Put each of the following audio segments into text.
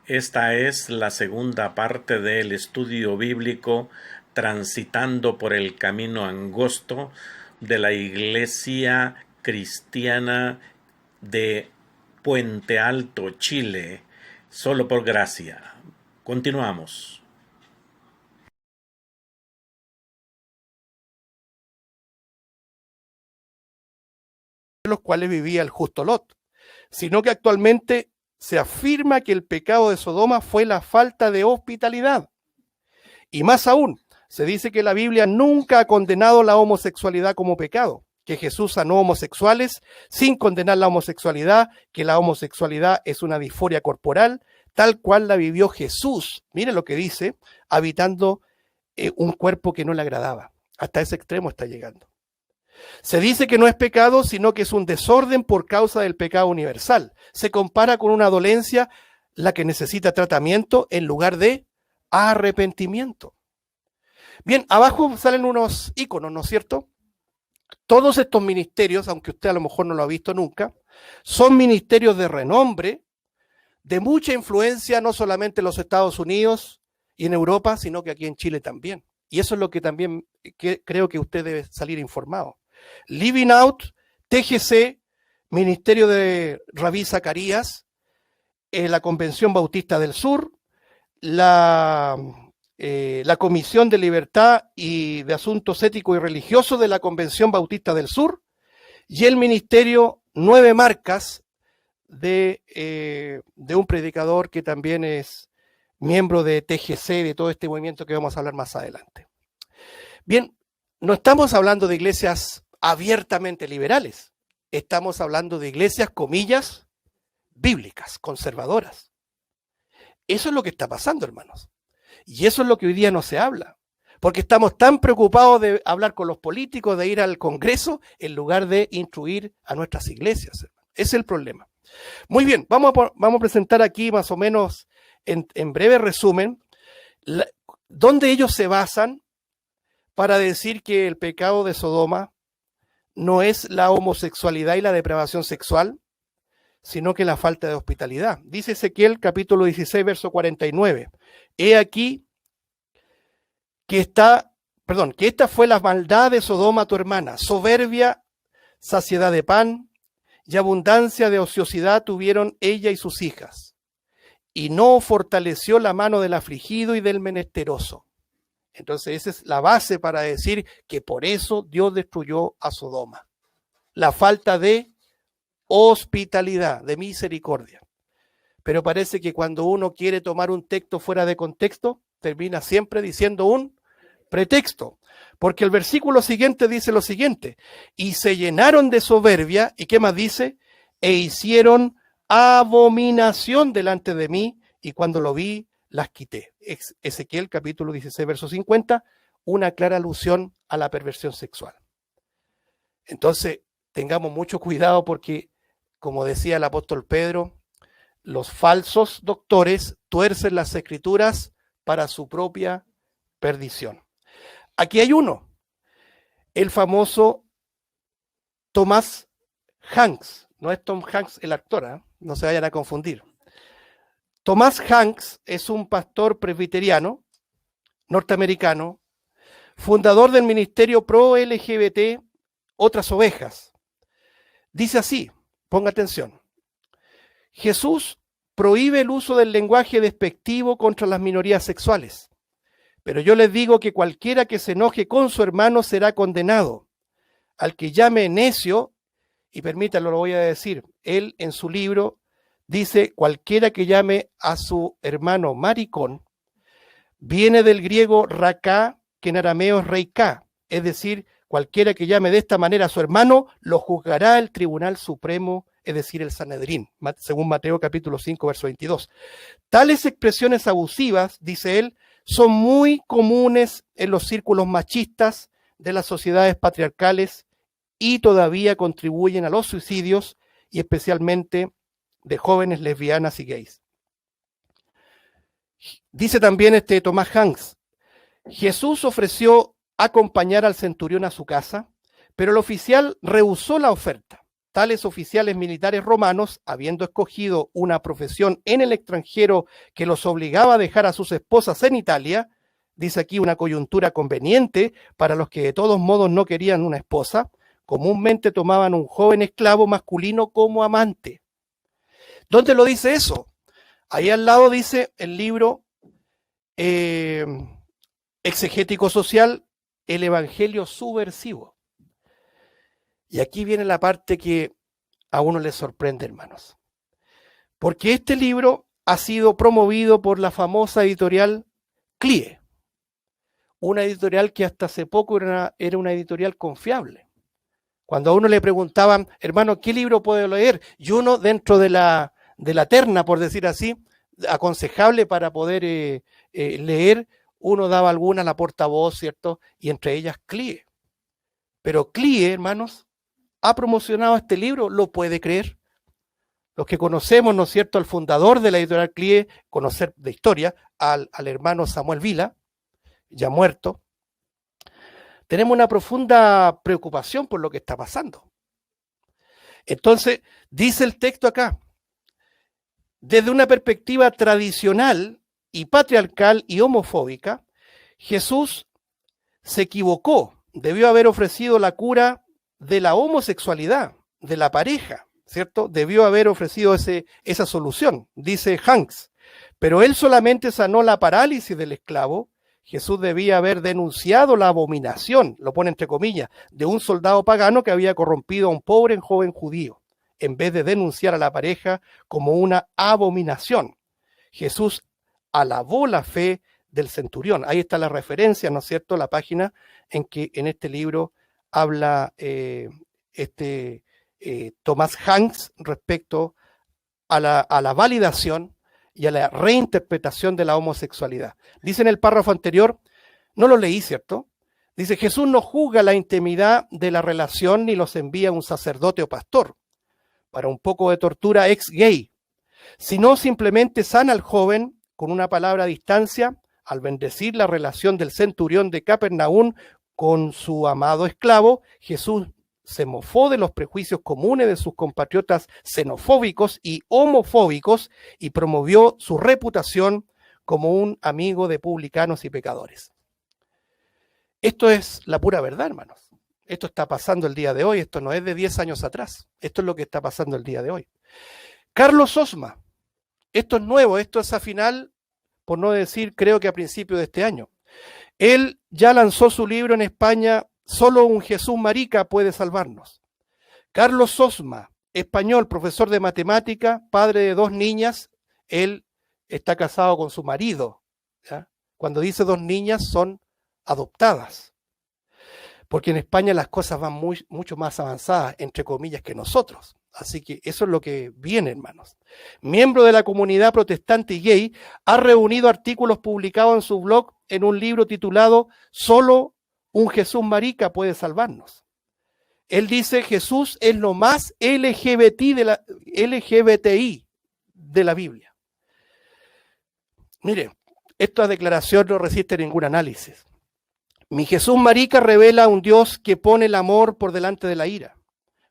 Esta es la segunda parte del estudio bíblico Transitando por el Camino Angosto de la Iglesia Cristiana de Puente Alto, Chile, solo por gracia. Continuamos. Los cuales vivía el justo Lot, sino que actualmente se afirma que el pecado de Sodoma fue la falta de hospitalidad. Y más aún, se dice que la Biblia nunca ha condenado la homosexualidad como pecado, que Jesús sanó homosexuales sin condenar la homosexualidad, que la homosexualidad es una disforia corporal, tal cual la vivió Jesús. Mire lo que dice, habitando un cuerpo que no le agradaba. Hasta ese extremo está llegando. Se dice que no es pecado, sino que es un desorden por causa del pecado universal. Se compara con una dolencia, la que necesita tratamiento en lugar de arrepentimiento. Bien, abajo salen unos iconos, ¿no es cierto? Todos estos ministerios, aunque usted a lo mejor no lo ha visto nunca, son ministerios de renombre, de mucha influencia, no solamente en los Estados Unidos y en Europa, sino que aquí en Chile también. Y eso es lo que también creo que usted debe salir informado. Living Out, TGC, Ministerio de Rabí Zacarías, la Convención Bautista del Sur, la Comisión de Libertad y de Asuntos Éticos y Religiosos de la Convención Bautista del Sur y el Ministerio 9 Marcas de un predicador que también es miembro de TGC, de todo este movimiento que vamos a hablar más adelante. Bien, no estamos hablando de iglesias abiertamente liberales, estamos hablando de iglesias, comillas, bíblicas, conservadoras. Eso es lo que está pasando, hermanos. Y eso es lo que hoy día no se habla, porque estamos tan preocupados de hablar con los políticos, de ir al Congreso, en lugar de instruir a nuestras iglesias. Ese es el problema. Muy bien, vamos a presentar aquí más o menos en breve resumen, dónde ellos se basan para decir que el pecado de Sodoma no es la homosexualidad y la depravación sexual, sino que la falta de hospitalidad. Dice Ezequiel capítulo 16, verso 49. He aquí que esta fue la maldad de Sodoma tu hermana, soberbia, saciedad de pan y abundancia de ociosidad tuvieron ella y sus hijas, y no fortaleció la mano del afligido y del menesteroso. Entonces esa es la base para decir que por eso Dios destruyó a Sodoma. La falta de hospitalidad, de misericordia. Pero parece que cuando uno quiere tomar un texto fuera de contexto, termina siempre diciendo un pretexto. Porque el versículo siguiente dice lo siguiente: y se llenaron de soberbia, ¿y qué más dice? E hicieron abominación delante de mí, y cuando lo vi, las quité. Ezequiel capítulo 16, verso 50, una clara alusión a la perversión sexual. Entonces, tengamos mucho cuidado porque, como decía el apóstol Pedro, los falsos doctores tuercen las escrituras para su propia perdición. Aquí hay uno, el famoso Thomas Hanks. No es Tom Hanks el actor, no se vayan a confundir. Thomas Hanks es un pastor presbiteriano norteamericano, fundador del ministerio pro LGBT Otras Ovejas. Dice así, ponga atención: Jesús prohíbe el uso del lenguaje despectivo contra las minorías sexuales, pero yo les digo que cualquiera que se enoje con su hermano será condenado. Al que llame necio, y permítanlo, lo voy a decir, él en su libro dice: cualquiera que llame a su hermano maricón, viene del griego raká, que en arameo es reiká, es decir, cualquiera que llame de esta manera a su hermano, lo juzgará el Tribunal Supremo, es decir, el Sanedrín, según Mateo capítulo 5, verso 22. Tales expresiones abusivas, dice él, son muy comunes en los círculos machistas de las sociedades patriarcales y todavía contribuyen a los suicidios, y especialmente de jóvenes lesbianas y gays. Dice también Thomas Hanks: Jesús ofreció acompañar al centurión a su casa, pero el oficial rehusó la oferta. tales oficiales militares romanos, habiendo escogido una profesión en el extranjero que los obligaba a dejar a sus esposas en Italia, dice aquí una coyuntura conveniente para los que de todos modos no querían una esposa, comúnmente tomaban un joven esclavo masculino como amante. ¿Dónde lo dice eso? Ahí al lado dice el libro exegético social, el Evangelio subversivo. Y aquí viene la parte que a uno le sorprende, hermanos. Porque este libro ha sido promovido por la famosa editorial CLIE, una editorial que hasta hace poco era una editorial confiable. Cuando a uno le preguntaban, hermano, ¿qué libro puedo leer? Y uno dentro de la terna, por decir así, aconsejable para poder leer, uno daba alguna, la portavoz, ¿cierto? Y entre ellas CLIE. Pero CLIE, hermanos, ha promocionado este libro, ¿lo puede creer? Los que conocemos, ¿no es cierto?, al fundador de la editorial CLIE, conocer de historia, al hermano Samuel Vila, ya muerto, tenemos una profunda preocupación por lo que está pasando. Entonces, dice el texto acá, desde una perspectiva tradicional y patriarcal y homofóbica, Jesús se equivocó, debió haber ofrecido la cura de la homosexualidad, de la pareja, ¿cierto? Debió haber ofrecido esa solución, dice Hanks, pero él solamente sanó la parálisis del esclavo. Jesús debía haber denunciado la abominación, lo pone entre comillas, de un soldado pagano que había corrompido a un pobre joven judío, en vez de denunciar a la pareja como una abominación. Jesús alabó la fe del centurión. Ahí está la referencia, ¿no es cierto?, la página en que en este libro habla Thomas Hanks respecto a la validación y a la reinterpretación de la homosexualidad. Dice en el párrafo anterior, no lo leí, ¿cierto? Dice, Jesús no juzga la intimidad de la relación ni los envía a un sacerdote o pastor para un poco de tortura ex gay, sino simplemente sana al joven con una palabra a distancia al bendecir la relación del centurión de Capernaum con su amado esclavo. Jesús se mofó de los prejuicios comunes de sus compatriotas xenofóbicos y homofóbicos y promovió su reputación como un amigo de publicanos y pecadores. Esto es la pura verdad, hermanos. Esto está pasando el día de hoy, esto no es de 10 años atrás. Esto es lo que está pasando el día de hoy. Carlos Osma, esto es nuevo, esto es a final, por no decir, creo que a principio de este año. Él ya lanzó su libro en España, Solo un Jesús marica puede salvarnos. Carlos Osma, español, profesor de matemática, padre de 2 niñas, él está casado con su marido, ¿ya? Cuando dice 2 niñas son adoptadas, porque en España las cosas van mucho más avanzadas, entre comillas, que nosotros. Así que eso es lo que viene, hermanos. Miembro de la comunidad protestante y gay, ha reunido artículos publicados en su blog en un libro titulado Solo un Jesús marica puede salvarnos. Él dice, Jesús es lo más LGBTI de la Biblia. Mire, esta declaración no resiste ningún análisis. Mi Jesús marica revela a un Dios que pone el amor por delante de la ira,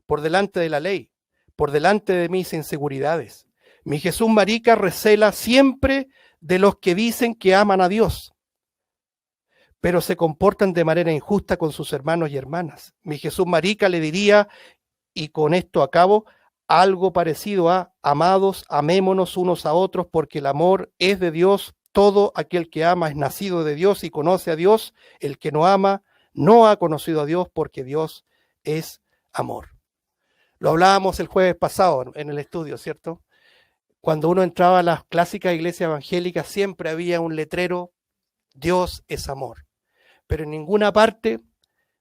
por delante de la ley, por delante de mis inseguridades. Mi Jesús marica recela siempre de los que dicen que aman a Dios, pero se comportan de manera injusta con sus hermanos y hermanas. Mi Jesús marica le diría, y con esto acabo, algo parecido a, amados, amémonos unos a otros, porque el amor es de Dios. Todo aquel que ama es nacido de Dios y conoce a Dios. El que no ama no ha conocido a Dios, porque Dios es amor. Lo hablábamos el jueves pasado en el estudio, ¿cierto? Cuando uno entraba a las clásicas iglesias evangélicas, siempre había un letrero, Dios es amor. Pero en ninguna parte,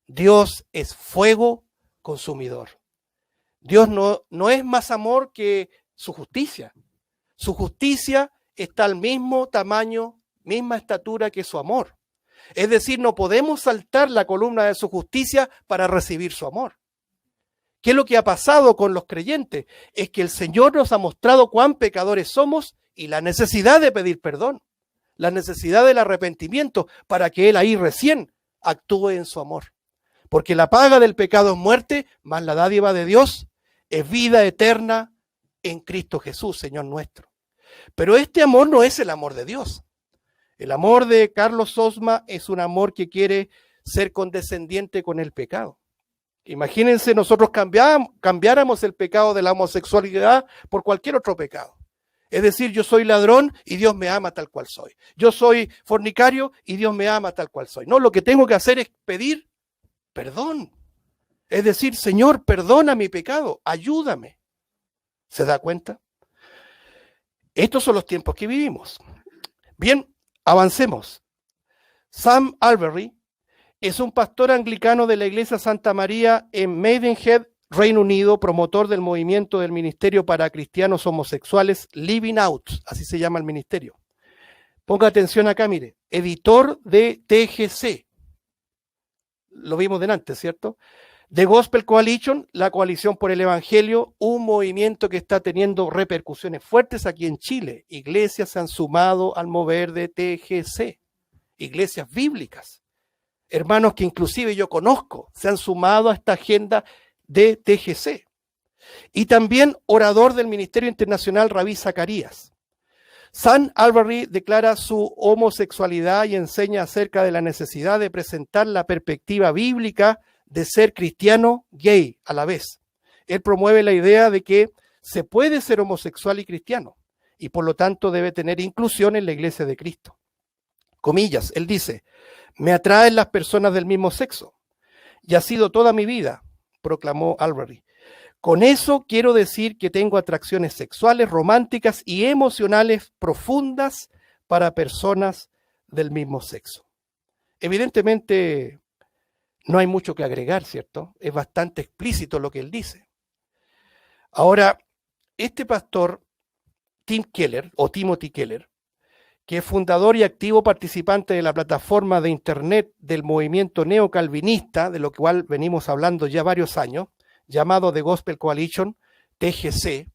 Dios es fuego consumidor. Dios no es más amor que su justicia. Su justicia está al mismo tamaño, misma estatura que su amor. Es decir, no podemos saltar la columna de su justicia para recibir su amor. ¿Qué es lo que ha pasado con los creyentes? Es que el Señor nos ha mostrado cuán pecadores somos y la necesidad de pedir perdón, la necesidad del arrepentimiento para que Él ahí recién actúe en su amor. Porque la paga del pecado es muerte, mas la dádiva de Dios es vida eterna en Cristo Jesús, Señor nuestro. Pero este amor no es el amor de Dios. El amor de Carlos Osma es un amor que quiere ser condescendiente con el pecado. Imagínense, nosotros cambiáramos el pecado de la homosexualidad por cualquier otro pecado. Es decir, yo soy ladrón y Dios me ama tal cual soy. Yo soy fornicario y Dios me ama tal cual soy. No, lo que tengo que hacer es pedir perdón. Es decir, Señor, perdona mi pecado, ayúdame. ¿Se da cuenta? Estos son los tiempos que vivimos. Bien, avancemos. Sam Alberry es un pastor anglicano de la Iglesia Santa María en Maidenhead, Reino Unido, promotor del movimiento del Ministerio para Cristianos Homosexuales Living Out, así se llama el ministerio. Ponga atención acá, mire, editor de TGC. Lo vimos delante, ¿cierto? The Gospel Coalition, la coalición por el Evangelio, un movimiento que está teniendo repercusiones fuertes aquí en Chile. Iglesias se han sumado al mover de TGC, iglesias bíblicas. Hermanos que inclusive yo conozco se han sumado a esta agenda de TGC. Y también orador del Ministerio Internacional Rabí Zacarías. Sam Alberry declara su homosexualidad y enseña acerca de la necesidad de presentar la perspectiva bíblica de ser cristiano gay a la vez. Él promueve la idea de que se puede ser homosexual y cristiano y por lo tanto debe tener inclusión en la iglesia de Cristo. Comillas, él dice, me atraen las personas del mismo sexo y ha sido toda mi vida, proclamó Alberry. Con eso quiero decir que tengo atracciones sexuales, románticas y emocionales profundas para personas del mismo sexo. Evidentemente, no hay mucho que agregar, ¿cierto? Es bastante explícito lo que él dice. Ahora, este pastor, Tim Keller, o Timothy Keller, que es fundador y activo participante de la plataforma de internet del movimiento neocalvinista, de lo cual venimos hablando ya varios años, llamado The Gospel Coalition, TGC,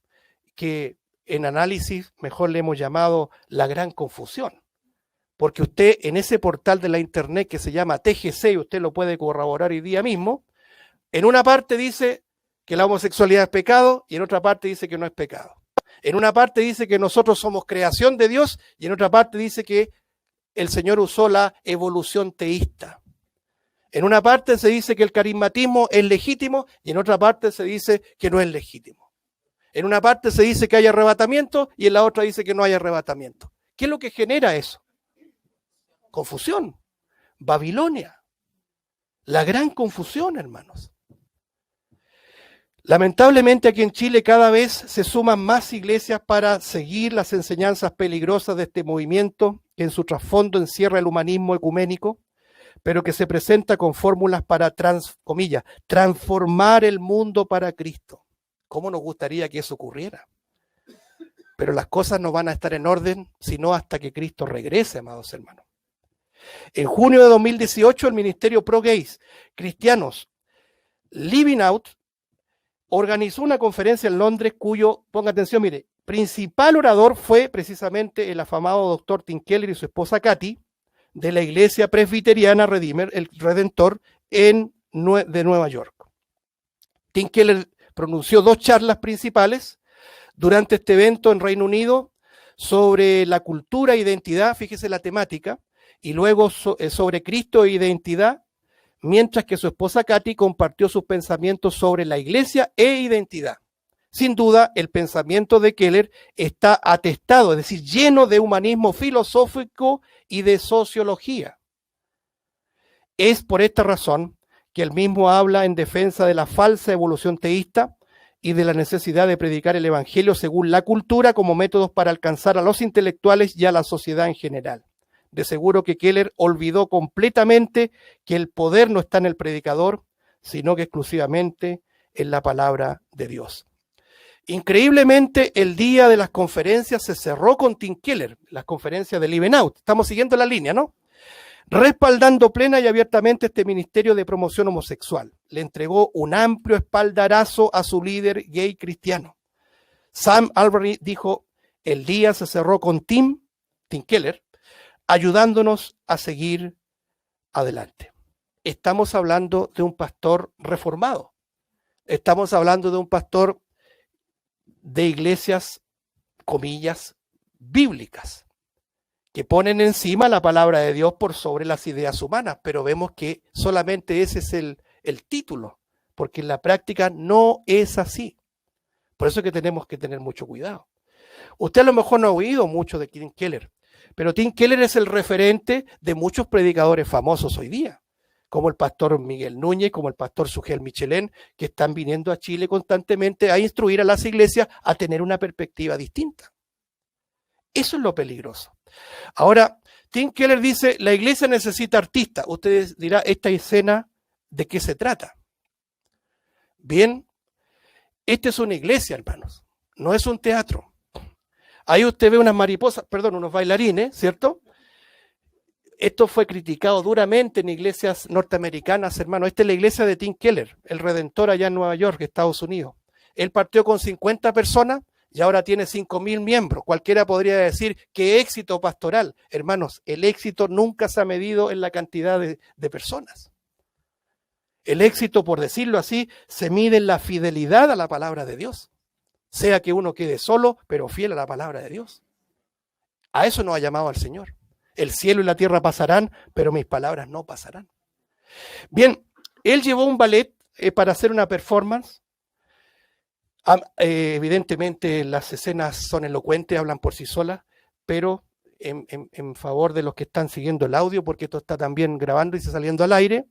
que en análisis mejor le hemos llamado la gran confusión. Porque usted en ese portal de la internet que se llama TGC, y usted lo puede corroborar hoy día mismo, en una parte dice que la homosexualidad es pecado y en otra parte dice que no es pecado. En una parte dice que nosotros somos creación de Dios y en otra parte dice que el Señor usó la evolución teísta. En una parte se dice que el carismatismo es legítimo y en otra parte se dice que no es legítimo. En una parte se dice que hay arrebatamiento y en la otra dice que no hay arrebatamiento. ¿Qué es lo que genera eso? Confusión. Babilonia. La gran confusión, hermanos. Lamentablemente aquí en Chile cada vez se suman más iglesias para seguir las enseñanzas peligrosas de este movimiento que en su trasfondo encierra el humanismo ecuménico, pero que se presenta con fórmulas para, transformar el mundo para Cristo. ¿Cómo nos gustaría que eso ocurriera? Pero las cosas no van a estar en orden sino hasta que Cristo regrese, amados hermanos. En junio de 2018, el Ministerio Pro Gays Cristianos Living Out organizó una conferencia en Londres cuyo, ponga atención, mire, principal orador fue precisamente el afamado doctor Tim Keller y su esposa Katy, de la Iglesia Presbiteriana el Redentor de Nueva York. Tim Keller pronunció 2 charlas principales durante este evento en Reino Unido sobre la cultura e identidad, fíjese la temática, y luego sobre Cristo e identidad, mientras que su esposa Katy compartió sus pensamientos sobre la iglesia e identidad. Sin duda, el pensamiento de Keller está atestado, es decir, lleno de humanismo filosófico y de sociología. Es por esta razón que él mismo habla en defensa de la falsa evolución teísta y de la necesidad de predicar el evangelio según la cultura como métodos para alcanzar a los intelectuales y a la sociedad en general. De seguro que Keller olvidó completamente que el poder no está en el predicador, sino que exclusivamente en la palabra de Dios. Increíblemente, el día de las conferencias se cerró con Tim Keller, las conferencias de Living Out. Estamos siguiendo la línea, ¿no? Respaldando plena y abiertamente este ministerio de promoción homosexual. Le entregó un amplio espaldarazo a su líder gay cristiano. Sam Alberry dijo, el día se cerró con Tim Keller, ayudándonos a seguir adelante. Estamos hablando de un pastor reformado. Estamos hablando de un pastor de iglesias, comillas, bíblicas, que ponen encima la palabra de Dios por sobre las ideas humanas, pero vemos que solamente ese es el título, porque en la práctica no es así. Por eso es que tenemos que tener mucho cuidado. Usted a lo mejor no ha oído mucho de Tim Keller, pero Tim Keller es el referente de muchos predicadores famosos hoy día, como el pastor Miguel Núñez, como el pastor Sugel Michelén, que están viniendo a Chile constantemente a instruir a las iglesias a tener una perspectiva distinta. Eso es lo peligroso. Ahora, Tim Keller dice, la iglesia necesita artistas. Ustedes dirán, ¿esta escena de qué se trata? Bien, esta es una iglesia, hermanos, no es un teatro. Ahí usted ve unas mariposas, unos bailarines, ¿cierto? Esto fue criticado duramente en iglesias norteamericanas, hermano. Esta es la iglesia de Tim Keller, el Redentor allá en Nueva York, Estados Unidos. Él partió con 50 personas y ahora tiene 5.000 miembros. Cualquiera podría decir, qué éxito pastoral. Hermanos, el éxito nunca se ha medido en la cantidad de personas. El éxito, por decirlo así, se mide en la fidelidad a la palabra de Dios. Sea que uno quede solo, pero fiel a la palabra de Dios. A eso nos ha llamado al Señor. El cielo y la tierra pasarán, pero mis palabras no pasarán. Bien, él llevó un ballet para hacer una performance. Evidentemente las escenas son elocuentes, hablan por sí solas, pero en favor de los que están siguiendo el audio, porque esto está también grabando y saliendo al aire,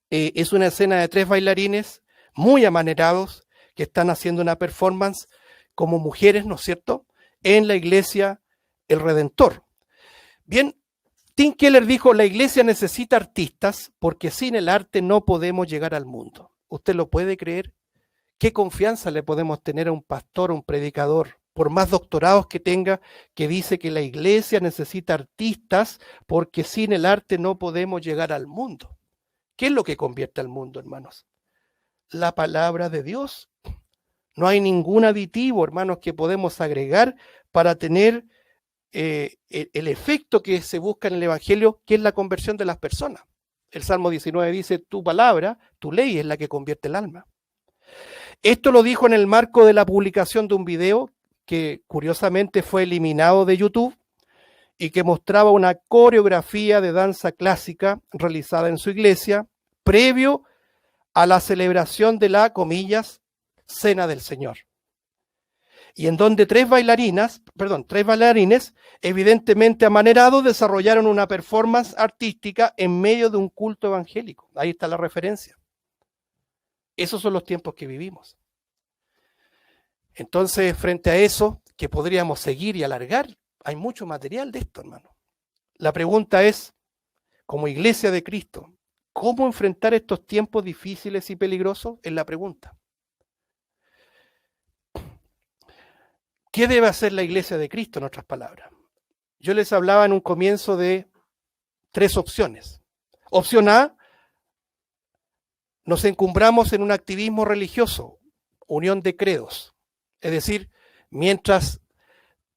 es una escena de 3 bailarines muy amanerados que están haciendo una performance como mujeres, ¿no es cierto?, en la iglesia El Redentor. Bien, Tim Keller dijo, la iglesia necesita artistas porque sin el arte no podemos llegar al mundo. ¿Usted lo puede creer? ¿Qué confianza le podemos tener a un pastor, a un predicador, por más doctorados que tenga, que dice que la iglesia necesita artistas porque sin el arte no podemos llegar al mundo? ¿Qué es lo que convierte al mundo, hermanos? La palabra de Dios. No hay ningún aditivo, hermanos, que podemos agregar para tener el efecto que se busca en el Evangelio, que es la conversión de las personas. El Salmo 19 dice, tu palabra, tu ley es la que convierte el alma. Esto lo dijo en el marco de la publicación de un video que curiosamente fue eliminado de YouTube y que mostraba una coreografía de danza clásica realizada en su iglesia previo a la celebración de la, comillas, Cena del Señor. Y en donde 3 bailarines, evidentemente amanerados, desarrollaron una performance artística en medio de un culto evangélico. Ahí está la referencia. Esos son los tiempos que vivimos. Entonces, frente a eso, que podríamos seguir y alargar, hay mucho material de esto, hermano. La pregunta es, como iglesia de Cristo, ¿cómo enfrentar estos tiempos difíciles y peligrosos? Es la pregunta. ¿Qué debe hacer la iglesia de Cristo, en otras palabras? Yo les hablaba en un comienzo de 3 opciones. Opción A, nos encumbramos en un activismo religioso, unión de credos. Es decir, mientras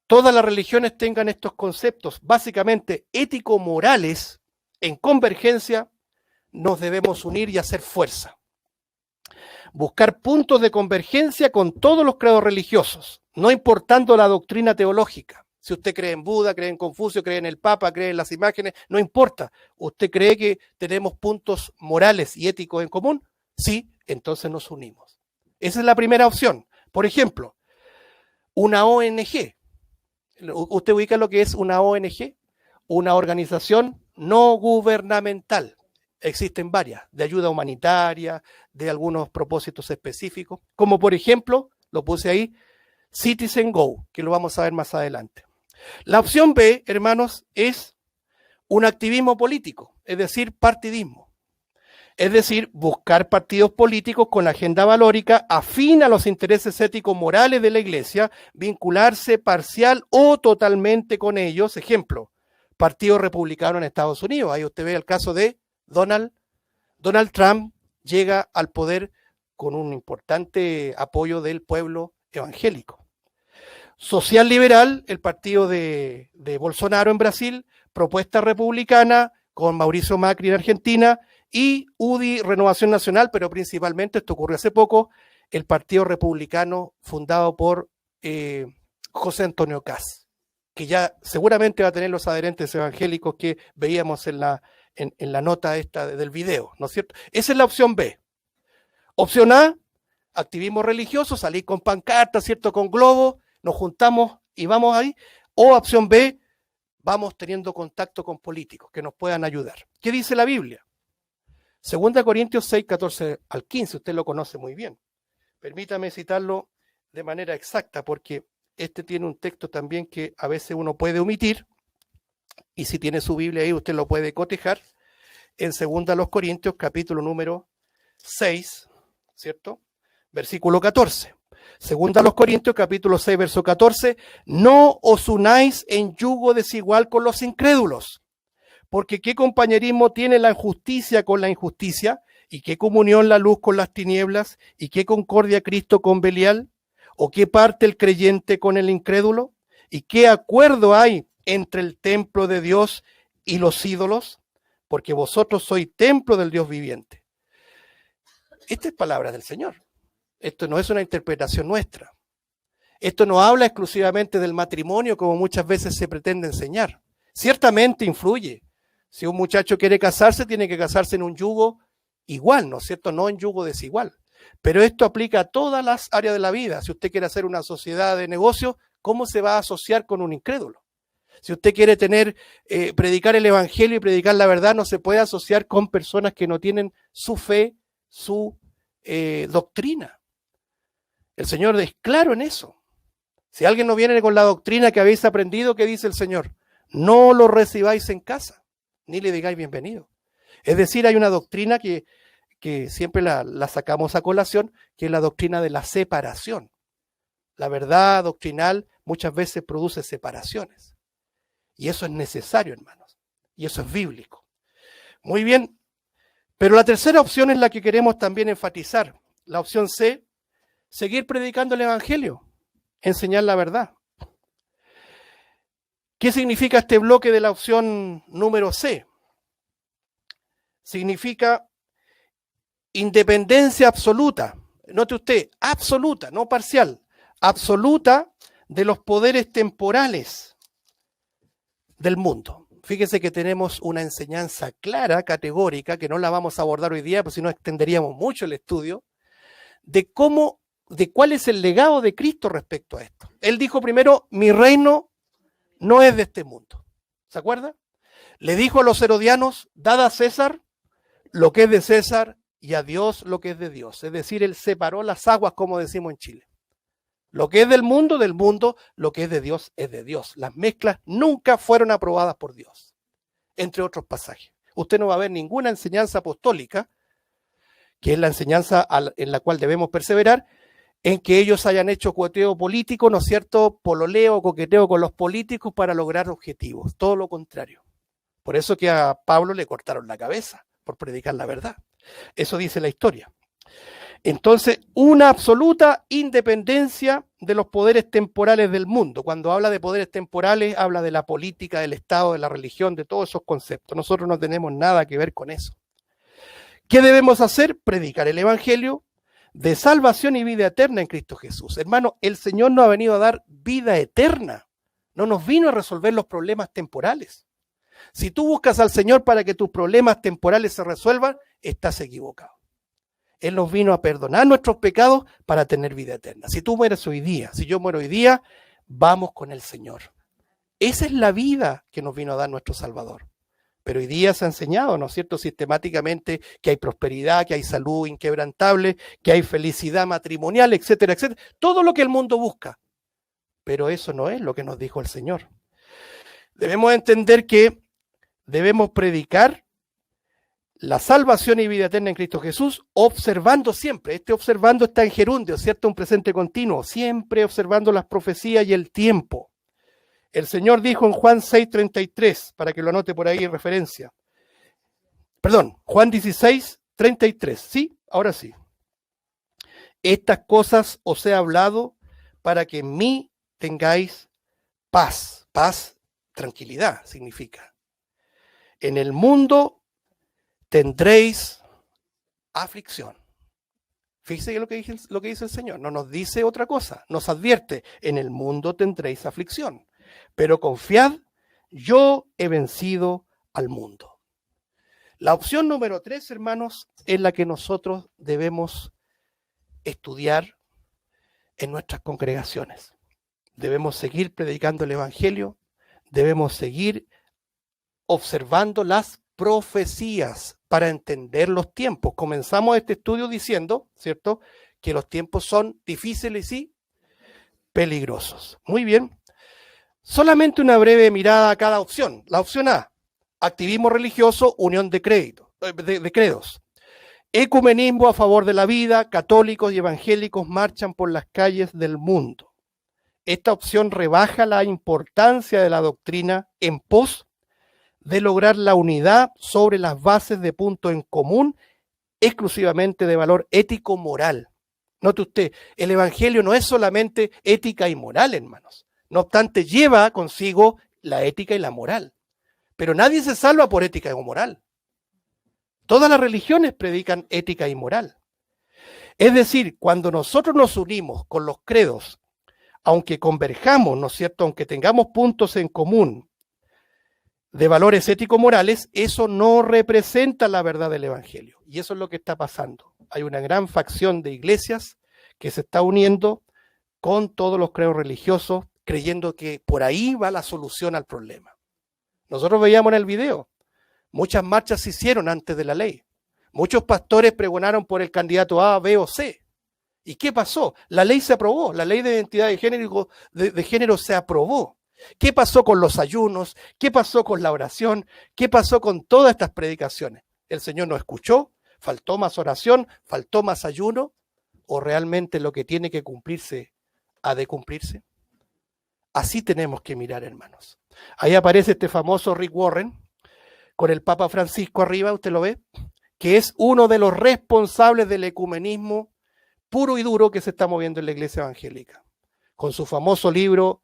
todas las religiones tengan estos conceptos básicamente ético-morales en convergencia, nos debemos unir y hacer fuerza. Buscar puntos de convergencia con todos los credos religiosos, no importando la doctrina teológica. Si usted cree en Buda, cree en Confucio, cree en el Papa, cree en las imágenes, no importa. ¿Usted cree que tenemos puntos morales y éticos en común? Sí, entonces nos unimos. Esa es la primera opción. Por ejemplo, una ONG. ¿Usted ubica lo que es una ONG? Una organización no gubernamental. Existen varias, de ayuda humanitaria, de algunos propósitos específicos, como por ejemplo, lo puse ahí, Citizen Go, que lo vamos a ver más adelante. La opción B, hermanos, es un activismo político, es decir, partidismo. Es decir, buscar partidos políticos con agenda valórica afín a los intereses éticos morales de la iglesia, vincularse parcial o totalmente con ellos. Ejemplo, Partido Republicano en Estados Unidos. Ahí usted ve el caso de Donald Trump, llega al poder con un importante apoyo del pueblo evangélico. Social Liberal, el partido de Bolsonaro en Brasil, Propuesta Republicana con Mauricio Macri en Argentina y UDI Renovación Nacional, pero principalmente, esto ocurrió hace poco, el Partido Republicano fundado por José Antonio Kast, que ya seguramente va a tener los adherentes evangélicos que veíamos en la nota esta del video, ¿no es cierto? Esa es la opción B. Opción A, activismo religioso, salir con pancartas, ¿cierto? Con globos, nos juntamos y vamos ahí. O opción B, vamos teniendo contacto con políticos que nos puedan ayudar. ¿Qué dice la Biblia? 2 Corintios 6, 14 al 15, usted lo conoce muy bien. Permítame citarlo de manera exacta, porque este tiene un texto también que a veces uno puede omitir, y si tiene su Biblia ahí, usted lo puede cotejar, en 2 Corintios, capítulo número 6, ¿cierto? Versículo 14. 2 Corintios, capítulo 6, verso 14, no os unáis en yugo desigual con los incrédulos, porque qué compañerismo tiene la injusticia con la injusticia, y qué comunión la luz con las tinieblas, y qué concordia Cristo con Belial, o qué parte el creyente con el incrédulo, y qué acuerdo hay entre el templo de Dios y los ídolos, porque vosotros sois templo del Dios viviente. Esta es palabra del Señor. Esto no es una interpretación nuestra. Esto no habla exclusivamente del matrimonio como muchas veces se pretende enseñar. Ciertamente influye. Si un muchacho quiere casarse, tiene que casarse en un yugo igual, ¿no es cierto? No en yugo desigual. Pero esto aplica a todas las áreas de la vida. Si usted quiere hacer una sociedad de negocios, ¿cómo se va a asociar con un incrédulo? Si usted quiere predicar el evangelio y predicar la verdad, no se puede asociar con personas que no tienen su fe, su doctrina. El Señor es claro en eso. Si alguien no viene con la doctrina que habéis aprendido, ¿qué dice el Señor? No lo recibáis en casa, ni le digáis bienvenido. Es decir, hay una doctrina que siempre la sacamos a colación, que es la doctrina de la separación. La verdad doctrinal muchas veces produce separaciones. Y eso es necesario, hermanos. Y eso es bíblico. Muy bien. Pero la tercera opción es la que queremos también enfatizar. La opción C, seguir predicando el evangelio, enseñar la verdad. ¿Qué significa este bloque de la opción número C? Significa independencia absoluta. Note usted, absoluta, no parcial. Absoluta de los poderes temporales del mundo. Fíjese que tenemos una enseñanza clara, categórica, que no la vamos a abordar hoy día, porque si no extenderíamos mucho el estudio, de cuál es el legado de Cristo respecto a esto. Él dijo primero, mi reino no es de este mundo. ¿Se acuerda? Le dijo a los herodianos, dad a César lo que es de César y a Dios lo que es de Dios. Es decir, él separó las aguas, como decimos en Chile. Lo que es del mundo, lo que es de Dios es de Dios. Las mezclas nunca fueron aprobadas por Dios, entre otros pasajes. Usted no va a ver ninguna enseñanza apostólica, que es la enseñanza en la cual debemos perseverar, en que ellos hayan hecho coqueteo político, ¿no es cierto?, pololeo, coqueteo con los políticos para lograr objetivos. Todo lo contrario. Por eso que a Pablo le cortaron la cabeza por predicar la verdad. Eso dice la historia. Entonces, una absoluta independencia de los poderes temporales del mundo. Cuando habla de poderes temporales, habla de la política, del Estado, de la religión, de todos esos conceptos. Nosotros no tenemos nada que ver con eso. ¿Qué debemos hacer? Predicar el evangelio de salvación y vida eterna en Cristo Jesús. Hermano, el Señor nos ha venido a dar vida eterna. No nos vino a resolver los problemas temporales. Si tú buscas al Señor para que tus problemas temporales se resuelvan, estás equivocado. Él nos vino a perdonar nuestros pecados para tener vida eterna. Si tú mueres hoy día, si yo muero hoy día, vamos con el Señor. Esa es la vida que nos vino a dar nuestro Salvador. Pero hoy día se ha enseñado, ¿no es cierto?, sistemáticamente que hay prosperidad, que hay salud inquebrantable, que hay felicidad matrimonial, etcétera, etcétera. Todo lo que el mundo busca. Pero eso no es lo que nos dijo el Señor. Debemos entender que debemos predicar la salvación y vida eterna en Cristo Jesús, observando siempre. Este observando está en gerundio, ¿cierto? Un presente continuo, siempre observando las profecías y el tiempo. El Señor dijo en Juan 6:33, para que lo anote por ahí en referencia. Perdón, Juan 16:33, ¿sí? Ahora sí. Estas cosas os he hablado para que en mí tengáis paz. Paz, tranquilidad significa. En el mundo tendréis aflicción. Fíjese lo que dice el Señor, no nos dice otra cosa, nos advierte, en el mundo tendréis aflicción, pero confiad, yo he vencido al mundo. La opción número 3, hermanos, es la que nosotros debemos estudiar en nuestras congregaciones. Debemos seguir predicando el Evangelio, debemos seguir observando las profecías para entender los tiempos. Comenzamos este estudio diciendo, ¿cierto?, que los tiempos son difíciles y peligrosos. Muy bien. Solamente una breve mirada a cada opción. La opción A, activismo religioso, unión de credos. Ecumenismo a favor de la vida, católicos y evangélicos marchan por las calles del mundo. Esta opción rebaja la importancia de la doctrina en pos de lograr la unidad sobre las bases de punto en común, exclusivamente de valor ético-moral. Note usted, el Evangelio no es solamente ética y moral, hermanos. No obstante, lleva consigo la ética y la moral. Pero nadie se salva por ética o moral. Todas las religiones predican ética y moral. Es decir, cuando nosotros nos unimos con los credos, aunque converjamos, ¿no es cierto?, aunque tengamos puntos en común de valores ético-morales, eso no representa la verdad del Evangelio. Y eso es lo que está pasando. Hay una gran facción de iglesias que se está uniendo con todos los credos religiosos, creyendo que por ahí va la solución al problema. Nosotros veíamos en el video, muchas marchas se hicieron antes de la ley. Muchos pastores pregonaron por el candidato A, B o C. ¿Y qué pasó? La ley se aprobó, la ley de identidad de género se aprobó. ¿Qué pasó con los ayunos? ¿Qué pasó con la oración? ¿Qué pasó con todas estas predicaciones? ¿El Señor no escuchó? ¿Faltó más oración? ¿Faltó más ayuno? ¿O realmente lo que tiene que cumplirse ha de cumplirse? Así tenemos que mirar, hermanos. Ahí aparece este famoso Rick Warren, con el Papa Francisco arriba, ¿usted lo ve? Que es uno de los responsables del ecumenismo puro y duro que se está moviendo en la iglesia evangélica. Con su famoso libro,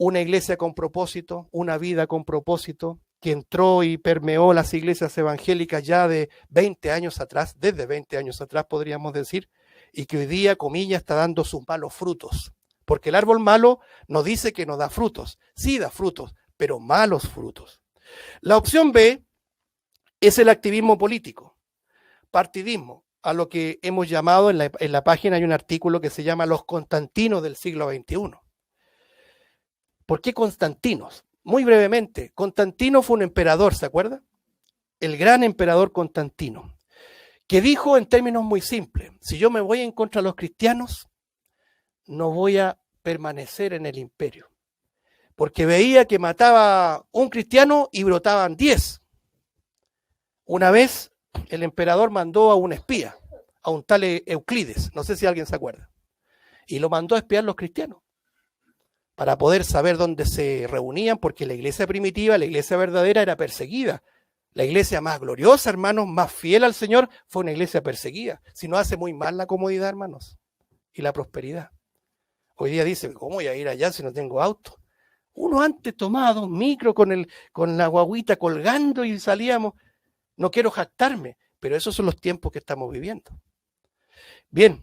Una iglesia con propósito, una vida con propósito, que entró y permeó las iglesias evangélicas ya de 20 años atrás, desde 20 años atrás podríamos decir, y que hoy día, comillas, está dando sus malos frutos. Porque el árbol malo no dice que no da frutos, sí da frutos, pero malos frutos. La opción B es el activismo político, partidismo, a lo que hemos llamado, en la página hay un artículo que se llama Los Constantinos del siglo XXI. ¿Por qué Constantinos? Muy brevemente, Constantino fue un emperador, ¿se acuerda? El gran emperador Constantino, que dijo en términos muy simples, si yo me voy en contra de los cristianos, no voy a permanecer en el imperio, porque veía que mataba un cristiano y brotaban 10. Una vez el emperador mandó a un espía, a un tal Euclides, no sé si alguien se acuerda, y lo mandó a espiar los cristianos, para poder saber dónde se reunían, porque la iglesia primitiva, la iglesia verdadera, era perseguida. La iglesia más gloriosa, hermanos, más fiel al Señor, fue una iglesia perseguida. Si no, hace muy mal la comodidad, hermanos, y la prosperidad. Hoy día dice, ¿cómo voy a ir allá si no tengo auto? Uno antes tomaba 2 micros con la guaguita colgando y salíamos. No quiero jactarme, pero esos son los tiempos que estamos viviendo. Bien,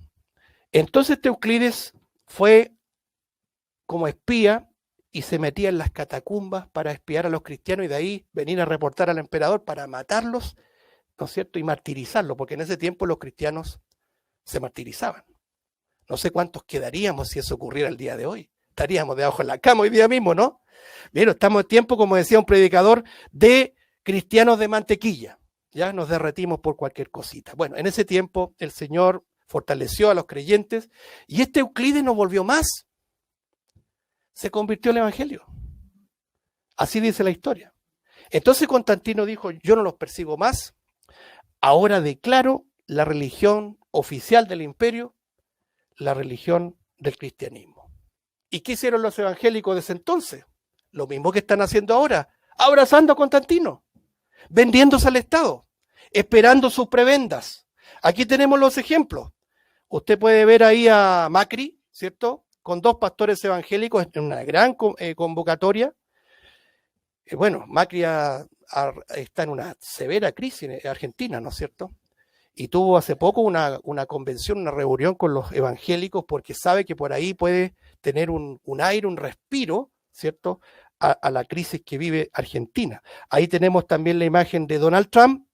entonces Euclides fue como espía y se metía en las catacumbas para espiar a los cristianos y de ahí venir a reportar al emperador para matarlos, ¿no es cierto? Y martirizarlos, porque en ese tiempo los cristianos se martirizaban. No sé cuántos quedaríamos si eso ocurriera el día de hoy. Estaríamos debajo de la cama hoy día mismo, ¿no? Bien, estamos en tiempo, como decía un predicador, de cristianos de mantequilla. Ya nos derretimos por cualquier cosita. Bueno, en ese tiempo el Señor fortaleció a los creyentes y este Euclides no volvió más. Se convirtió en el Evangelio. Así dice la historia. Entonces Constantino dijo, yo no los persigo más, ahora declaro la religión oficial del imperio, la religión del cristianismo. ¿Y qué hicieron los evangélicos desde entonces? Lo mismo que están haciendo ahora, abrazando a Constantino, vendiéndose al Estado, esperando sus prebendas. Aquí tenemos los ejemplos. Usted puede ver ahí a Macri, ¿cierto?, con 2 pastores evangélicos en una gran convocatoria. Bueno, Macri está en una severa crisis en Argentina, ¿no es cierto? y tuvo hace poco una convención, una reunión con los evangélicos, porque sabe que por ahí puede tener un aire, un respiro, ¿cierto?, a la crisis que vive Argentina. Ahí tenemos también la imagen de Donald Trump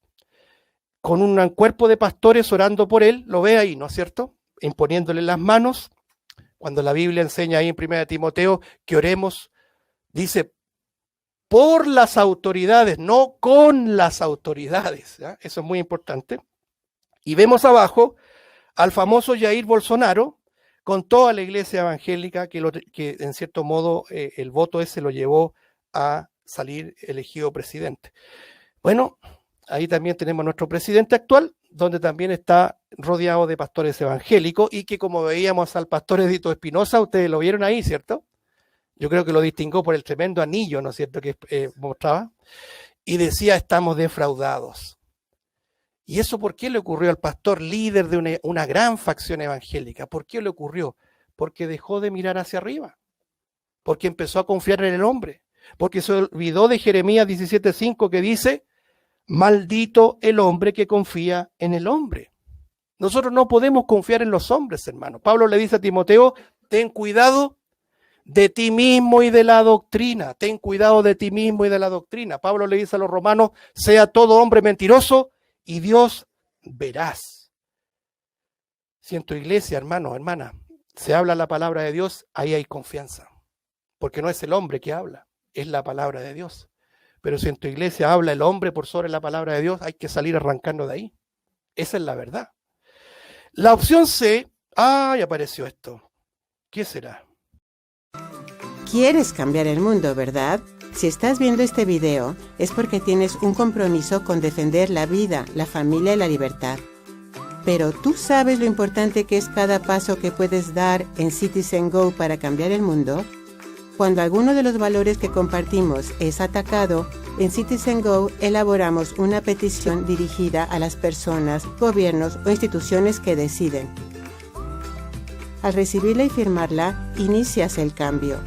con un cuerpo de pastores orando por él, lo ve ahí, ¿no es cierto?, imponiéndole las manos, cuando la Biblia enseña ahí en 1 Timoteo que oremos, dice, por las autoridades, no con las autoridades, ¿ya? Eso es muy importante. Y vemos abajo al famoso Jair Bolsonaro con toda la iglesia evangélica que en cierto modo el voto ese lo llevó a salir elegido presidente. Bueno, ahí también tenemos nuestro presidente actual, donde también está rodeado de pastores evangélicos y que, como veíamos al pastor Edito Espinosa, ustedes lo vieron ahí, ¿cierto? Yo creo que lo distinguió por el tremendo anillo, ¿no es cierto?, que mostraba, y decía, estamos defraudados. ¿Y eso por qué le ocurrió al pastor líder de una gran facción evangélica? ¿Por qué le ocurrió? Porque dejó de mirar hacia arriba, porque empezó a confiar en el hombre, porque se olvidó de Jeremías 17:5 que dice, maldito el hombre que confía en el hombre. Nosotros no podemos confiar en los hombres, hermano. Pablo le dice a Timoteo, ten cuidado de ti mismo y de la doctrina. Ten cuidado de ti mismo y de la doctrina. Pablo le dice a los romanos, sea todo hombre mentiroso y Dios verás. Si en tu iglesia, hermano, hermana, se habla la palabra de Dios, ahí hay confianza. Porque no es el hombre que habla, es la palabra de Dios. Pero si en tu iglesia habla el hombre por sobre la palabra de Dios, hay que salir arrancando de ahí. Esa es la verdad. La opción C, ¡ay, apareció esto! ¿Qué será? ¿Quieres cambiar el mundo, verdad? Si estás viendo este video, es porque tienes un compromiso con defender la vida, la familia y la libertad. Pero ¿tú sabes lo importante que es cada paso que puedes dar en Citizen Go para cambiar el mundo? Cuando alguno de los valores que compartimos es atacado, en Citizen Go elaboramos una petición dirigida a las personas, gobiernos o instituciones que deciden. Al recibirla y firmarla, inicias el cambio.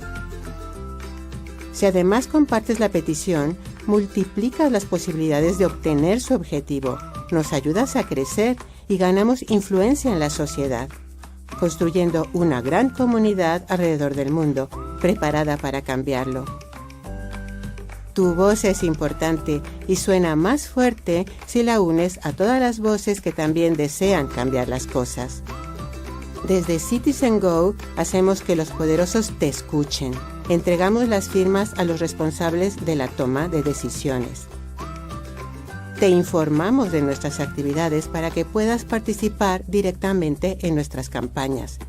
Si además compartes la petición, multiplicas las posibilidades de obtener su objetivo, nos ayudas a crecer y ganamos influencia en la sociedad, construyendo una gran comunidad alrededor del mundo, preparada para cambiarlo. Tu voz es importante y suena más fuerte si la unes a todas las voces que también desean cambiar las cosas. Desde Citizen Go hacemos que los poderosos te escuchen. Entregamos las firmas a los responsables de la toma de decisiones. Te informamos de nuestras actividades para que puedas participar directamente en nuestras campañas.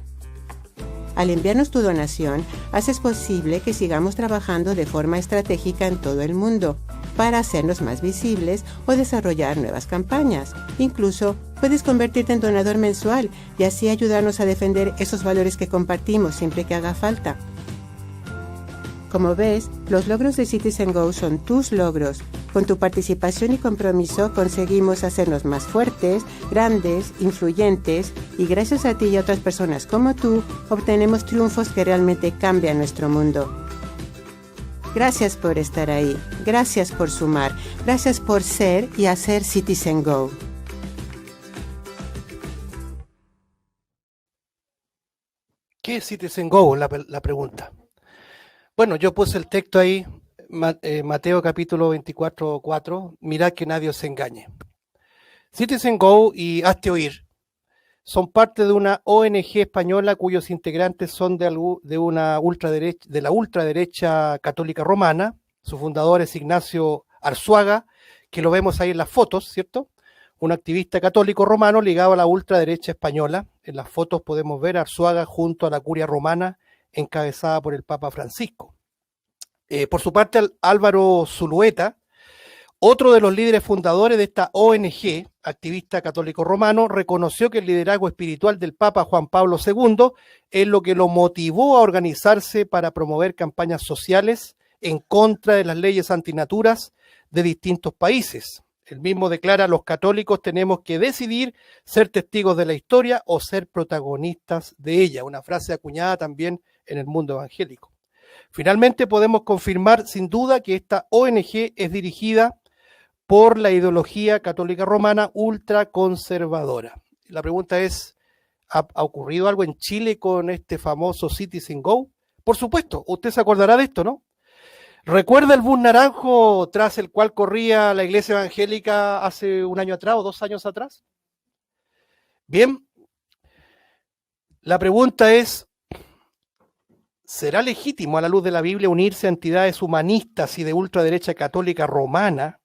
Al enviarnos tu donación, haces posible que sigamos trabajando de forma estratégica en todo el mundo para hacernos más visibles o desarrollar nuevas campañas. Incluso puedes convertirte en donador mensual y así ayudarnos a defender esos valores que compartimos siempre que haga falta. Como ves, los logros de Citizen Go son tus logros. Con tu participación y compromiso conseguimos hacernos más fuertes, grandes, influyentes y gracias a ti y a otras personas como tú, obtenemos triunfos que realmente cambian nuestro mundo. Gracias por estar ahí, gracias por sumar, gracias por ser y hacer Citizen Go. ¿Qué es Citizen Go? La pregunta. Bueno, yo puse el texto ahí, Mateo capítulo 24:4, mirad que nadie os engañe. Citizen Go y Hazte Oír son parte de una ONG española cuyos integrantes son de la ultraderecha católica romana. Su fundador es Ignacio Arzuaga, que lo vemos ahí en las fotos, ¿cierto? Un activista católico romano ligado a la ultraderecha española. En las fotos podemos ver a Arzuaga junto a la curia romana encabezada por el Papa Francisco. Por su parte, Álvaro Zulueta, otro de los líderes fundadores de esta ONG, activista católico romano, reconoció que el liderazgo espiritual del Papa Juan Pablo II es lo que lo motivó a organizarse para promover campañas sociales en contra de las leyes antinaturas de distintos países. Él mismo declara: los católicos tenemos que decidir ser testigos de la historia o ser protagonistas de ella, una frase acuñada también en el mundo evangélico. Finalmente podemos confirmar sin duda que esta ONG es dirigida por la ideología católica romana ultraconservadora. La pregunta es, ¿ha ocurrido algo en Chile con este famoso Citizen Go? Por supuesto, usted se acordará de esto, ¿no? ¿Recuerda el bus naranjo tras el cual corría la iglesia evangélica hace un año atrás o 2 años atrás? Bien, la pregunta es, ¿será legítimo a la luz de la Biblia unirse a entidades humanistas y de ultraderecha católica romana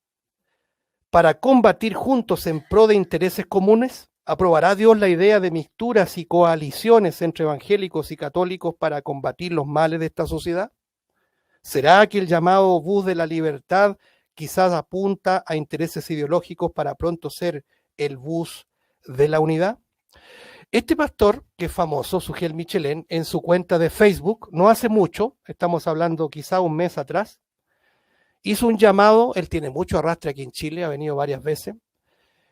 para combatir juntos en pro de intereses comunes? ¿Aprobará Dios la idea de mixturas y coaliciones entre evangélicos y católicos para combatir los males de esta sociedad? ¿Será que el llamado bus de la libertad quizás apunta a intereses ideológicos para pronto ser el bus de la unidad? Este pastor, que es famoso, Sugel Michelén, en su cuenta de Facebook, no hace mucho, estamos hablando quizá un mes atrás, hizo un llamado, él tiene mucho arrastre aquí en Chile, ha venido varias veces.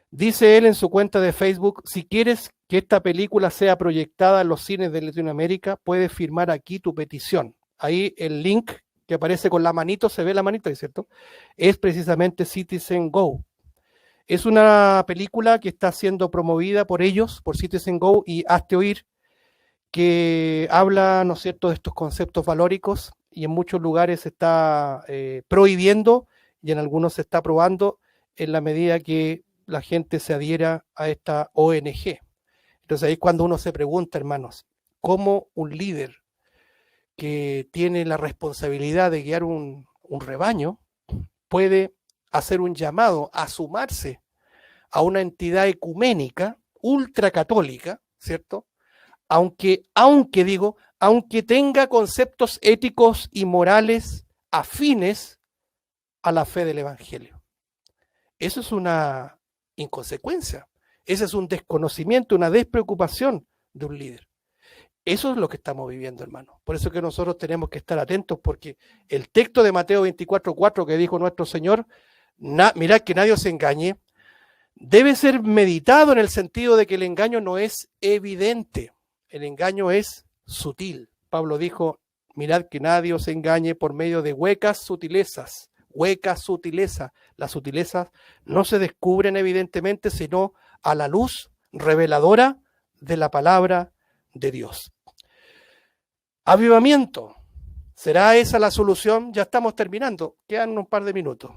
Dice él en su cuenta de Facebook, si quieres que esta película sea proyectada en los cines de Latinoamérica, puedes firmar aquí tu petición. Ahí el link que aparece con la manito, se ve la manito, ¿cierto? Es precisamente Citizen Go. Es una película que está siendo promovida por ellos, por Citizen Go y Hazte Oír, que habla, ¿no es cierto?, de estos conceptos valóricos y en muchos lugares se está prohibiendo y en algunos se está aprobando en la medida que la gente se adhiera a esta ONG. Entonces ahí es cuando uno se pregunta, hermanos, ¿cómo un líder que tiene la responsabilidad de guiar un rebaño puede hacer un llamado a sumarse a una entidad ecuménica, ultracatólica, ¿cierto? Aunque tenga conceptos éticos y morales afines a la fe del Evangelio? Eso es una inconsecuencia, ese es un desconocimiento, una despreocupación de un líder. Eso es lo que estamos viviendo, hermano. Por eso que nosotros tenemos que estar atentos, porque el texto de Mateo 24:4 que dijo nuestro Señor, mirad que nadie os engañe, debe ser meditado en el sentido de que el engaño no es evidente, el engaño es sutil. Pablo dijo, mirad que nadie os engañe por medio de huecas sutilezas. Las sutilezas no se descubren evidentemente, sino a la luz reveladora de la palabra de Dios. Avivamiento. ¿Será esa la solución? Ya estamos terminando. Quedan un par de minutos.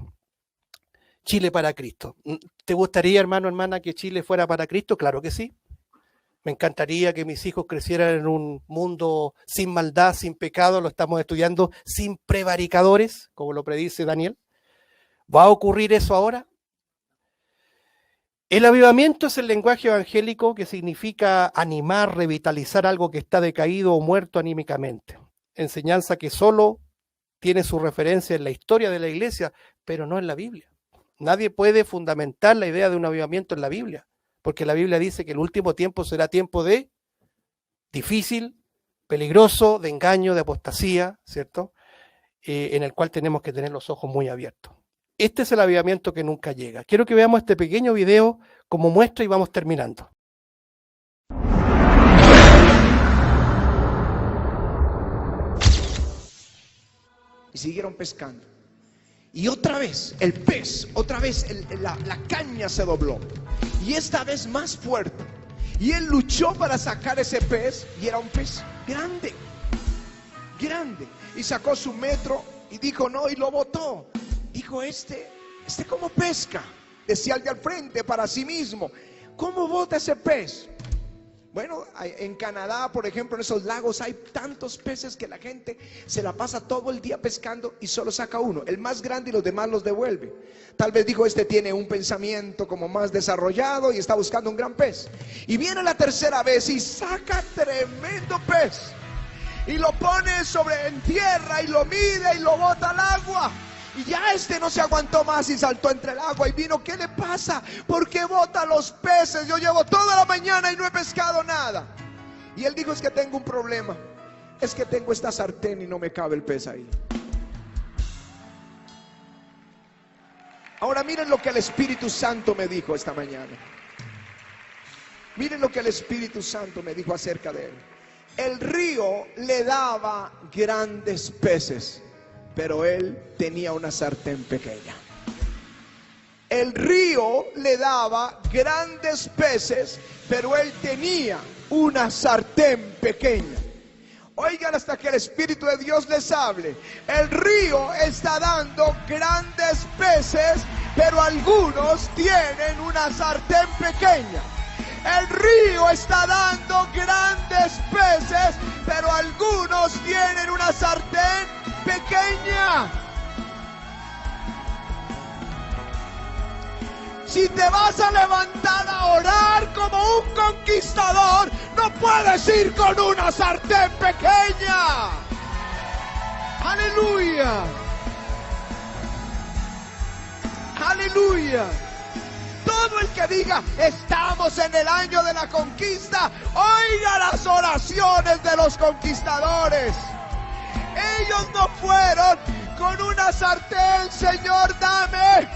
Chile para Cristo. ¿Te gustaría, hermano, hermana, que Chile fuera para Cristo? Claro que sí. Me encantaría que mis hijos crecieran en un mundo sin maldad, sin pecado. Lo estamos estudiando, sin prevaricadores, como lo predice Daniel. ¿Va a ocurrir eso ahora? El avivamiento es el lenguaje evangélico que significa animar, revitalizar algo que está decaído o muerto anímicamente. Enseñanza que solo tiene su referencia en la historia de la iglesia, pero no en la Biblia. Nadie puede fundamentar la idea de un avivamiento en la Biblia, porque la Biblia dice que el último tiempo será tiempo de difícil, peligroso, de engaño, de apostasía, ¿cierto? En el cual tenemos que tener los ojos muy abiertos. Este es el avivamiento que nunca llega. Quiero que veamos este pequeño video como muestra y vamos terminando. Y siguieron pescando. Y otra vez el pez, la caña se dobló. Y esta vez más fuerte. Y él luchó para sacar ese pez. Y era un pez grande. Y sacó su metro y dijo no, y lo botó. Dijo, este cómo pesca, decía el de al frente para sí mismo. ¿Cómo bota ese pez? Bueno, en Canadá, por ejemplo, en esos lagos hay tantos peces que la gente se la pasa todo el día pescando y solo saca uno, el más grande, y los demás los devuelve. Tal vez dijo, este tiene un pensamiento como más desarrollado y está buscando un gran pez. Y viene la tercera vez y saca tremendo pez. Y lo pone en tierra y lo mide y lo bota al agua. Y ya no se aguantó más y saltó entre el agua y vino. ¿Qué le pasa? ¿Por qué bota los peces? Yo llevo toda la mañana y no he pescado nada. Y él dijo, es que tengo un problema. Es que tengo esta sartén y no me cabe el pez ahí. Ahora miren lo que el Espíritu Santo me dijo esta mañana. Miren lo que el Espíritu Santo me dijo acerca de él. El río le daba grandes peces, pero él tenía una sartén pequeña. el río le daba grandes peces, pero él tenía una sartén pequeña. Oigan hasta que el Espíritu de Dios les hable. El río está dando grandes peces, pero algunos tienen una sartén pequeña. El río está dando grandes peces, pero algunos tienen una sartén pequeña. Si te vas a levantar a orar como un conquistador, no puedes ir con una sartén pequeña. Aleluya. Aleluya. Todo el que diga, estamos en el año de la conquista, oiga las oraciones de los conquistadores. Ellos no fueron con una sartén, Señor, dame.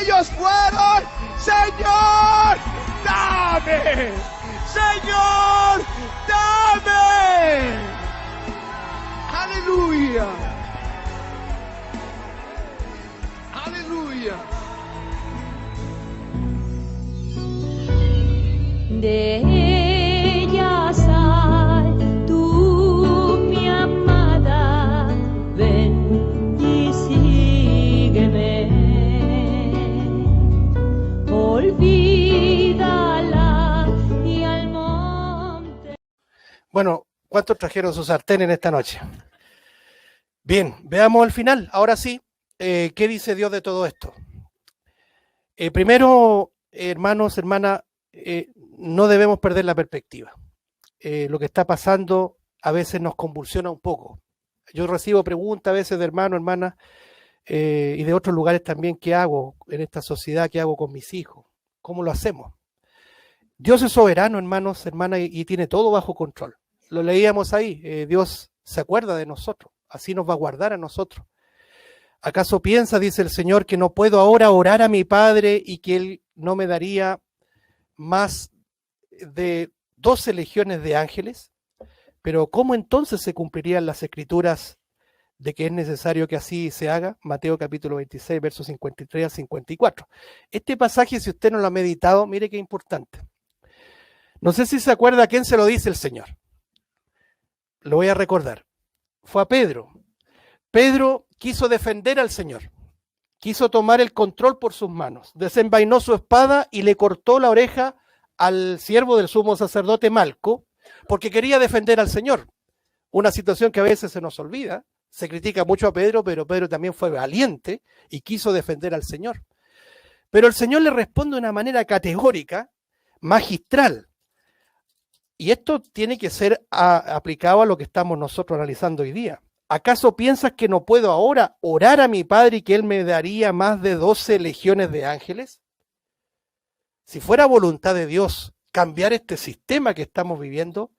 Ellos fueron, Señor, dame. Señor, dame. Aleluya. Aleluya. De ella sal, tú mi amada, ven y sígueme. Olvídala y al monte. Bueno, ¿cuántos trajeron su sartén en esta noche? Bien, veamos el final. Ahora sí, ¿qué dice Dios de todo esto? Primero, hermanos, hermanas, no debemos perder la perspectiva. Lo que está pasando a veces nos convulsiona un poco. Yo recibo preguntas a veces de hermanos, hermanas, y de otros lugares también, ¿qué hago en esta sociedad? ¿Qué hago con mis hijos? ¿Cómo lo hacemos? Dios es soberano, hermanos, hermanas, y tiene todo bajo control. Lo leíamos ahí, Dios se acuerda de nosotros, así nos va a guardar a nosotros. ¿Acaso piensa, dice el Señor, que no puedo ahora orar a mi Padre y que Él no me daría más de 12 legiones de ángeles? Pero ¿cómo entonces se cumplirían las escrituras de que es necesario que así se haga? Mateo capítulo 26, versos 53 al 54. Este pasaje, si usted no lo ha meditado, mire qué importante. No sé si se acuerda a quién se lo dice el Señor. Lo voy a recordar. Fue a Pedro. Pedro quiso defender al Señor. Quiso tomar el control por sus manos. Desenvainó su espada y le cortó la oreja al siervo del sumo sacerdote Malco, porque quería defender al Señor. Una situación que a veces se nos olvida. Se critica mucho a Pedro, pero Pedro también fue valiente y quiso defender al Señor. Pero el Señor le responde de una manera categórica, magistral. Y esto tiene que ser aplicado a lo que estamos nosotros analizando hoy día. ¿Acaso piensas que no puedo ahora orar a mi Padre y que Él me daría más de 12 legiones de ángeles? Si fuera voluntad de Dios cambiar este sistema que estamos viviendo,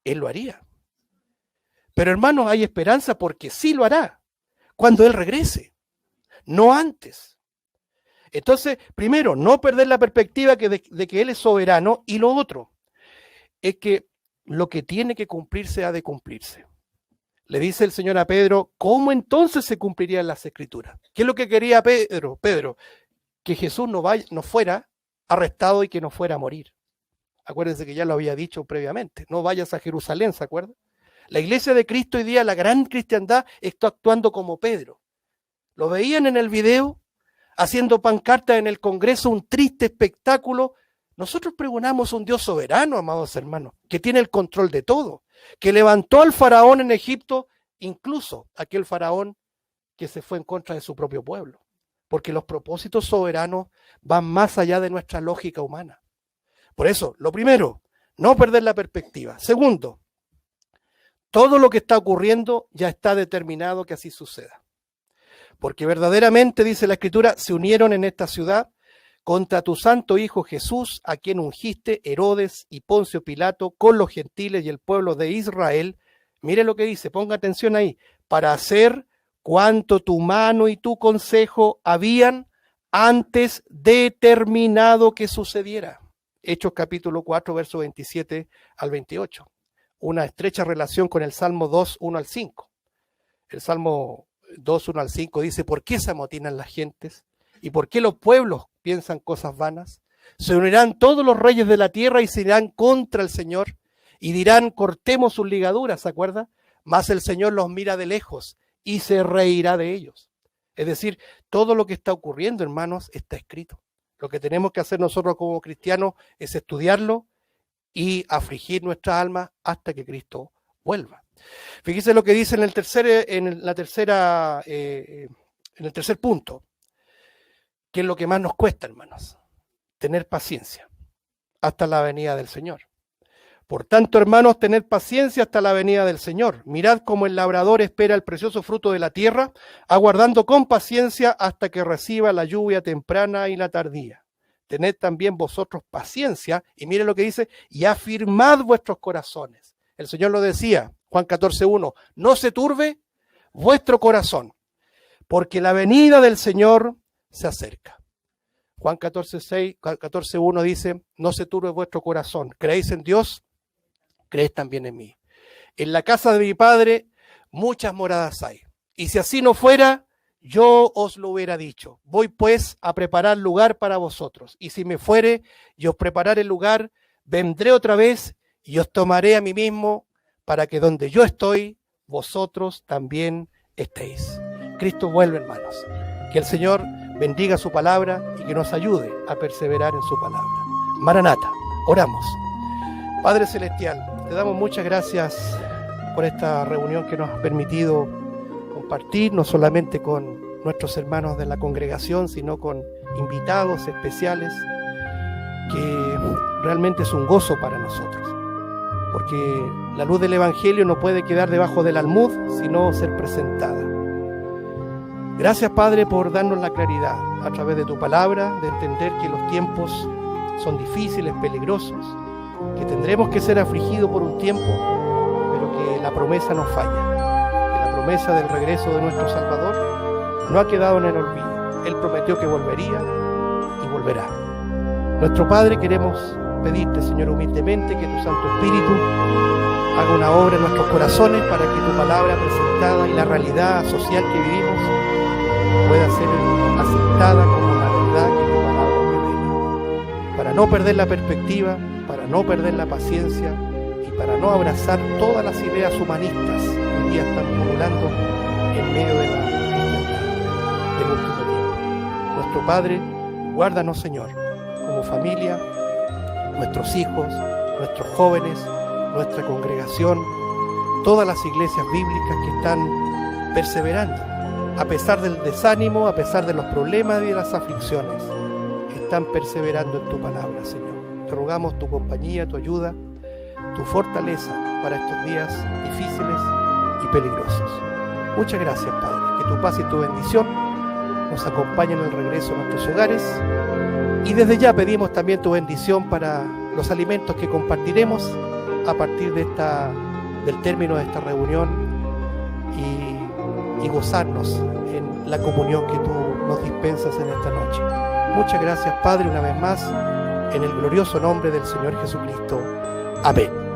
Él lo haría. Pero hermanos, hay esperanza porque sí lo hará cuando Él regrese, no antes. Entonces, primero, no perder la perspectiva de que Él es soberano, y lo otro es que lo que tiene que cumplirse ha de cumplirse. Le dice el Señor a Pedro, ¿cómo entonces se cumplirían las Escrituras? ¿Qué es lo que quería Pedro? Pedro, que Jesús no fuera arrestado y que no fuera a morir. Acuérdense que ya lo había dicho previamente, no vayas a Jerusalén, ¿se acuerdan? La iglesia de Cristo hoy día, la gran cristiandad, está actuando como Pedro. Lo veían en el video, haciendo pancartas en el Congreso, un triste espectáculo. Nosotros pregonamos un Dios soberano, amados hermanos, que tiene el control de todo, que levantó al faraón en Egipto, incluso aquel faraón que se fue en contra de su propio pueblo, porque los propósitos soberanos van más allá de nuestra lógica humana. Por eso, lo primero, no perder la perspectiva. Segundo, todo lo que está ocurriendo ya está determinado que así suceda. Porque verdaderamente, dice la Escritura, se unieron en esta ciudad contra tu santo Hijo Jesús, a quien ungiste Herodes y Poncio Pilato con los gentiles y el pueblo de Israel. Mire lo que dice, ponga atención ahí, para hacer cuanto tu mano y tu consejo habían antes determinado que sucediera. Hechos capítulo 4, verso 27 al 28. Una estrecha relación con el Salmo 2, 1 al 5. El Salmo 2, 1 al 5 dice, ¿por qué se amotinan las gentes? ¿Y por qué los pueblos piensan cosas vanas? Se unirán todos los reyes de la tierra y se irán contra el Señor y dirán, cortemos sus ligaduras, ¿se acuerda? Mas el Señor los mira de lejos y se reirá de ellos. Es decir, todo lo que está ocurriendo, hermanos, está escrito. Lo que tenemos que hacer nosotros como cristianos es estudiarlo y afligir nuestra alma hasta que Cristo vuelva. Fíjese lo que dice en el tercer punto, que es lo que más nos cuesta, hermanos, tener paciencia hasta la venida del Señor. Por tanto, hermanos, tened paciencia hasta la venida del Señor. Mirad cómo el labrador espera el precioso fruto de la tierra, aguardando con paciencia hasta que reciba la lluvia temprana y la tardía. Tened también vosotros paciencia, y mire lo que dice, y afirmad vuestros corazones. El Señor lo decía, Juan 14:1, no se turbe vuestro corazón, porque la venida del Señor se acerca. Juan 14:1 dice, no se turbe vuestro corazón, creéis en Dios, creéis también en mí. En la casa de mi Padre muchas moradas hay, y si así no fuera, yo os lo hubiera dicho. Voy pues a preparar lugar para vosotros, y si me fuere y os prepararé lugar, vendré otra vez y os tomaré a mí mismo, para que donde yo estoy, vosotros también estéis. Cristo vuelve, hermanos. Que el Señor bendiga su palabra y que nos ayude a perseverar en su palabra. Maranata, oramos. Padre Celestial, te damos muchas gracias por esta reunión que nos ha permitido compartir, no solamente con nuestros hermanos de la congregación, sino con invitados especiales, que realmente es un gozo para nosotros, porque la luz del Evangelio no puede quedar debajo del almud, sino ser presentada. Gracias, Padre, por darnos la claridad a través de tu palabra, de entender que los tiempos son difíciles, peligrosos, que tendremos que ser afligidos por un tiempo, pero que la promesa no falla, que la promesa del regreso de nuestro Salvador no ha quedado en el olvido. Él prometió que volvería y volverá. Nuestro Padre, queremos pedirte, Señor, humildemente, que tu Santo Espíritu haga una obra en nuestros corazones para que tu palabra presentada y la realidad social que vivimos pueda ser aceptada como la verdad que tu palabra revela. Para no perder la perspectiva, para no perder la paciencia y para no abrazar todas las ideas humanistas que hoy día están pululando en medio de la cristiandad del último tiempo. Nuestro Padre, guárdanos, Señor, como familia, nuestros hijos, nuestros jóvenes, nuestra congregación, todas las iglesias bíblicas que están perseverando, a pesar del desánimo, a pesar de los problemas y de las aflicciones, están perseverando en tu palabra, Señor. Te rogamos tu compañía, tu ayuda, tu fortaleza para estos días difíciles y peligrosos. Muchas gracias, Padre, que tu paz y tu bendición nos acompañen en el regreso a nuestros hogares, y desde ya pedimos también tu bendición para los alimentos que compartiremos a partir de del término de esta reunión, y gozarnos en la comunión que tú nos dispensas en esta noche. Muchas gracias, Padre, una vez más, en el glorioso nombre del Señor Jesucristo. Amén.